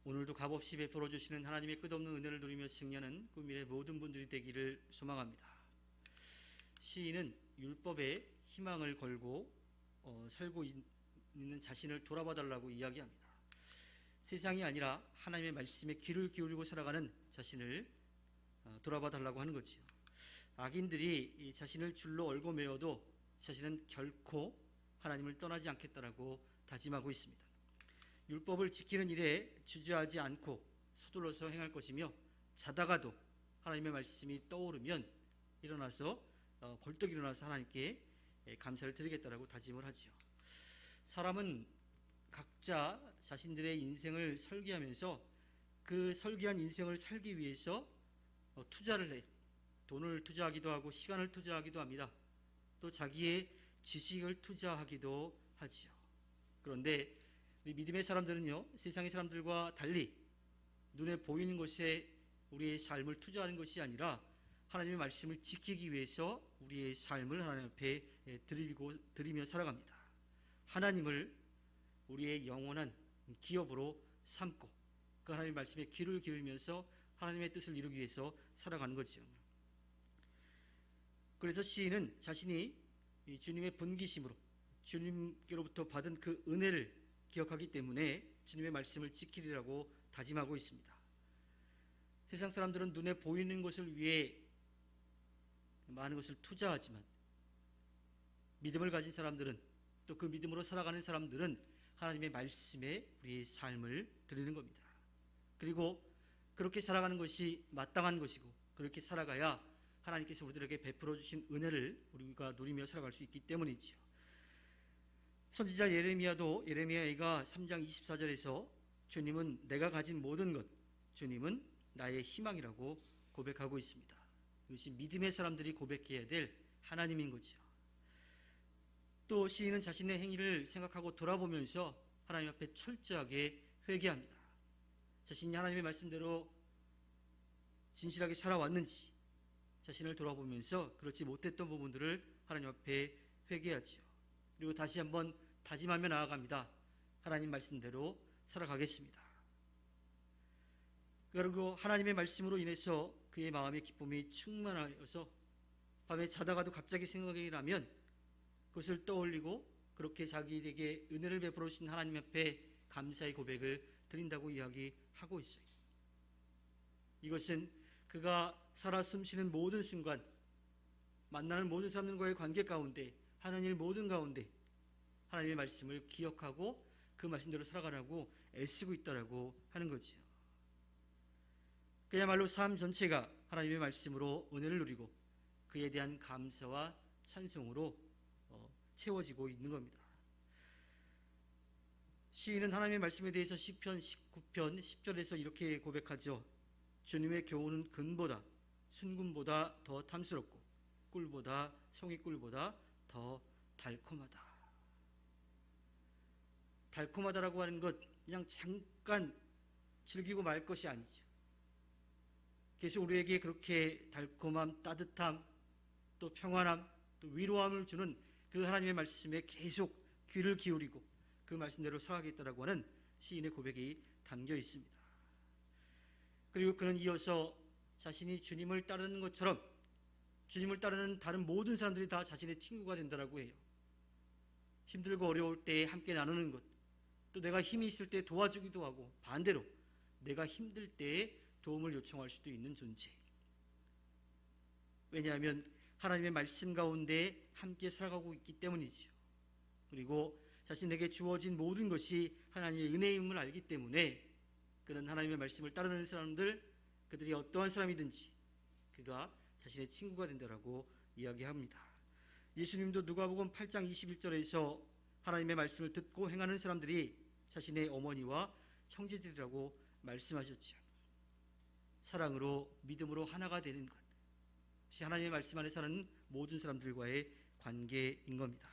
오늘도 값없이 베풀어 주시는 하나님의 끝없는 은혜를 누리며 승리하는 꿈일의 모든 분들이 되기를 소망합니다. 시인은 율법에 희망을 걸고 살고 있는 자신을 돌아봐 달라고 이야기합니다. 세상이 아니라 하나님의 말씀에 귀를 기울이고 살아가는 자신을 돌아봐 달라고 하는 거지요. 악인들이 자신을 줄로 얽어 매어도 자신은 결코 하나님을 떠나지 않겠다라고 다짐하고 있습니다. 율법을 지키는 일에 주저하지 않고 서둘러서 행할 것이며, 자다가도 하나님의 말씀이 떠오르면 일어나서 벌떡 일어나서 하나님께 감사를 드리겠다라고 다짐을 하지요. 사람은 각자 자신들의 인생을 설계하면서 그 설계한 인생을 살기 위해서 투자를 해요. 돈을 투자하기도 하고 시간을 투자하기도 합니다. 또 자기의 지식을 투자하기도 하지요. 그런데 우리 믿음의 사람들은요, 세상의 사람들과 달리 눈에 보이는 것에 우리의 삶을 투자하는 것이 아니라 하나님의 말씀을 지키기 위해서 우리의 삶을 하나님 앞에 드리며 살아갑니다. 하나님을 우리의 영원한 기업으로 삼고 그 하나님의 말씀에 귀를 기울이면서 하나님의 뜻을 이루기 위해서 살아가는 거지요. 그래서 시인은 자신이 주님의 분기심으로 주님께로부터 받은 그 은혜를 기억하기 때문에 주님의 말씀을 지키리라고 다짐하고 있습니다. 세상 사람들은 눈에 보이는 것을 위해 많은 것을 투자하지만 믿음을 가진 사람들은, 또 그 믿음으로 살아가는 사람들은 하나님의 말씀에 우리의 삶을 드리는 겁니다. 그리고 그렇게 살아가는 것이 마땅한 것이고, 그렇게 살아가야 하나님께서 우리들에게 베풀어 주신 은혜를 우리가 누리며 살아갈 수 있기 때문이지요. 선지자 예레미야도 예레미야가 3장 24절에서 주님은 내가 가진 모든 것, 주님은 나의 희망이라고 고백하고 있습니다. 이것이 믿음의 사람들이 고백해야 될 하나님인 거죠. 또 시인은 자신의 행위를 생각하고 돌아보면서 하나님 앞에 철저하게 회개합니다. 자신이 하나님의 말씀대로 진실하게 살아왔는지 자신을 돌아보면서 그렇지 못했던 부분들을 하나님 앞에 회개하지요. 그리고 다시 한번 다짐하며 나아갑니다. 하나님 말씀대로 살아가겠습니다. 그리고 하나님의 말씀으로 인해서 그의 마음의 기쁨이 충만하여서 밤에 자다가도 갑자기 생각이 나면 그것을 떠올리고 그렇게 자기에게 은혜를 베풀어 주신 하나님 앞에 감사의 고백을 드린다고 이야기하고 있어요. 이것은 그가 살아 숨쉬는 모든 순간, 만나는 모든 사람들과의 관계 가운데, 하는 일 모든 가운데 하나님의 말씀을 기억하고 그 말씀대로 살아가라고 애쓰고 있다라고 하는 거지요. 그야말로 삶 전체가 하나님의 말씀으로 은혜를 누리고 그에 대한 감사와 찬송으로 채워지고 있는 겁니다. 시인은 하나님의 말씀에 대해서 시편 19편 10절에서 이렇게 고백하죠. 주님의 교훈은 금보다 순금보다 더 탐스럽고 꿀보다 송이꿀보다 더 달콤하다. 달콤하다라고 하는 것 그냥 잠깐 즐기고 말 것이 아니죠. 계속 우리에게 그렇게 달콤함, 따뜻함, 또 평안함, 또 위로함을 주는 그 하나님의 말씀에 계속 귀를 기울이고 그 말씀대로 살아가겠다라고 하는 시인의 고백이 담겨 있습니다. 그리고 그는 이어서 자신이 주님을 따르는 것처럼 주님을 따르는 다른 모든 사람들이 다 자신의 친구가 된다라고 해요. 힘들고 어려울 때 함께 나누는 것, 또 내가 힘이 있을 때 도와주기도 하고, 반대로 내가 힘들 때에 도움을 요청할 수도 있는 존재. 왜냐하면 하나님의 말씀 가운데 함께 살아가고 있기 때문이죠. 그리고 자신에게 주어진 모든 것이 하나님의 은혜임을 알기 때문에 그는 하나님의 말씀을 따르는 사람들, 그들이 어떠한 사람이든지 그가 자신의 친구가 된다라고 이야기합니다. 예수님도 누가복음 8장 21절에서 하나님의 말씀을 듣고 행하는 사람들이 자신의 어머니와 형제들이라고 말씀하셨죠. 사랑으로 믿음으로 하나가 되는 것, 그것이 하나님의 말씀 안에 사는 모든 사람들과의 관계인 겁니다.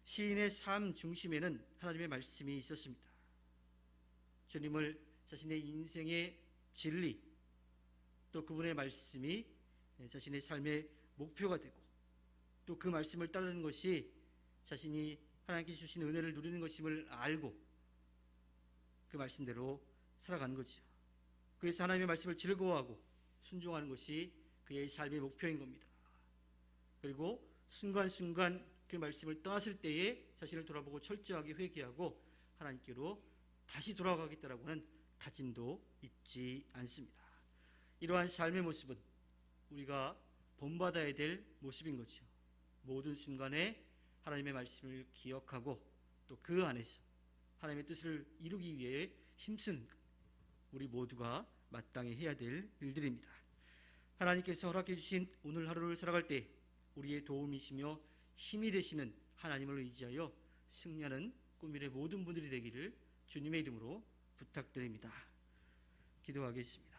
시인의 삶 중심에는 하나님의 말씀이 있었습니다. 주님을 자신의 인생의 진리, 또 그분의 말씀이 자신의 삶의 목표가 되고, 또 그 말씀을 따르는 것이 자신이 하나님께 주신 은혜를 누리는 것임을 알고 그 말씀대로 살아가는 거죠. 그래서 하나님의 말씀을 즐거워하고 순종하는 것이 그의 삶의 목표인 겁니다. 그리고 순간순간 그 말씀을 떠났을 때에 자신을 돌아보고 철저하게 회개하고 하나님께로 다시 돌아가겠다라고 하는 다짐도 잊지 않습니다. 이러한 삶의 모습은 우리가 본받아야 될 모습인 거죠. 모든 순간에 하나님의 말씀을 기억하고 또 그 안에서 하나님의 뜻을 이루기 위해 힘쓴 우리 모두가 마땅히 해야 될 일들입니다. 하나님께서 허락해 주신 오늘 하루를 살아갈 때 우리의 도움이시며 힘이 되시는 하나님을 의지하여 승리하는 꿈미래 모든 분들이 되기를 주님의 이름으로 부탁드립니다. 기도하겠습니다.